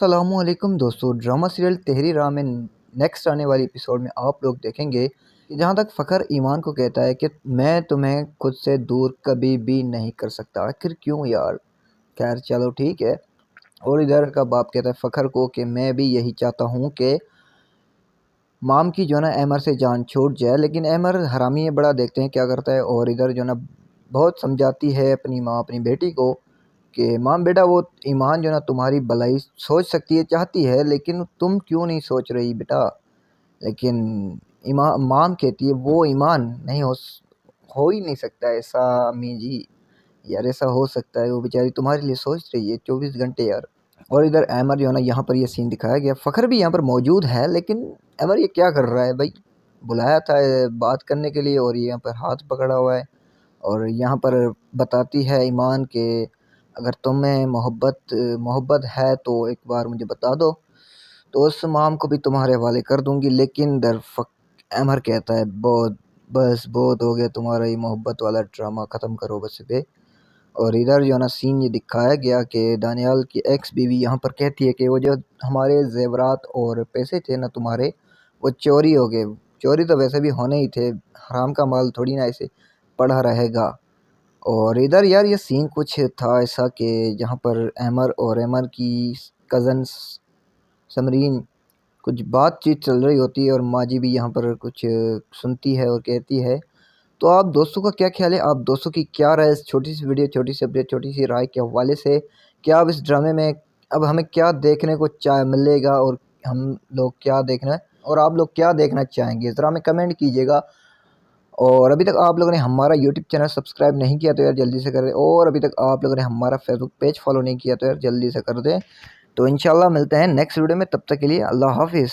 السلام علیکم دوستو، ڈرامہ سیریل تحریر راہ میں نیکسٹ آنے والی ایپیسوڈ میں آپ لوگ دیکھیں گے کہ جہاں تک فخر ایمان کو کہتا ہے کہ میں تمہیں خود سے دور کبھی بھی نہیں کر سکتا، آخر کیوں یار؟ خیر چلو ٹھیک ہے۔ اور ادھر کا باپ کہتا ہے فخر کو کہ میں بھی یہی چاہتا ہوں کہ مام کی جو ہے نا ایمر سے جان چھوٹ جائے، لیکن ایمر حرامی ہے بڑا، دیکھتے ہیں کیا کرتا ہے۔ اور ادھر جو ہے نا بہت سمجھاتی ہے اپنی ماں اپنی بیٹی کو کہ ماں بیٹا وہ ایمان جو ہے نا تمہاری بھلائی سوچ سکتی ہے چاہتی ہے، لیکن تم کیوں نہیں سوچ رہی بیٹا؟ لیکن ایمان مام کہتی ہے وہ ایمان نہیں ہو ہی نہیں سکتا ایسا امی جی، یار ایسا ہو سکتا ہے، وہ بیچاری تمہارے لیے سوچ رہی ہے 24 گھنٹے یار۔ اور ادھر ایمر جو ہے نا یہاں پر یہ سین دکھایا گیا، فخر بھی یہاں پر موجود ہے، لیکن ایمر یہ کیا کر رہا ہے بھائی؟ بلایا تھا بات کرنے کے لیے اور یہاں پر ہاتھ پکڑا ہوا ہے، اور یہاں پر بتاتی ہے ایمان کہ اگر تمہیں محبت ہے تو ایک بار مجھے بتا دو، تو اس مام کو بھی تمہارے حوالے کر دوں گی۔ لیکن ایمر کہتا ہے بہت ہو گیا تمہارا یہ محبت والا ڈرامہ، ختم کرو بس پہ۔ اور ادھر جو ہے نا سین یہ دکھایا گیا کہ دانیال کی ایکس بیوی یہاں پر کہتی ہے کہ وہ جو ہمارے زیورات اور پیسے تھے نا تمہارے، وہ چوری ہو گئے۔ چوری تو ویسے بھی ہونے ہی تھے، حرام کا مال تھوڑی نہ ایسے پڑا رہے گا۔ اور ادھر یار یہ سین کچھ تھا ایسا کہ جہاں پر ایمر کی کزن سمرین کچھ بات چیت چل رہی ہوتی ہے، اور ماجی بھی یہاں پر کچھ سنتی ہے اور کہتی ہے۔ تو آپ دوستوں کا کیا خیال ہے؟ آپ دوستوں کی کیا رائے اس چھوٹی سی ویڈیو، چھوٹی سی اپڈیٹ، چھوٹی سی رائے کے حوالے سے؟ کیا اب اس ڈرامے میں اب ہمیں کیا دیکھنے کو ملے گا، اور ہم لوگ کیا دیکھنا ہے، اور آپ لوگ کیا دیکھنا چاہیں گے؟ ذرا ہمیں کمنٹ کیجیے گا۔ اور ابھی تک آپ لوگوں نے ہمارا یوٹیوب چینل سبسکرائب نہیں کیا تو یار جلدی سے کر دیں، اور ابھی تک آپ لوگوں نے ہمارا فیس بک پیج فالو نہیں کیا تو یار جلدی سے کر دیں۔ تو انشاءاللہ ملتے ہیں نیکسٹ ویڈیو میں، تب تک کے لیے اللہ حافظ۔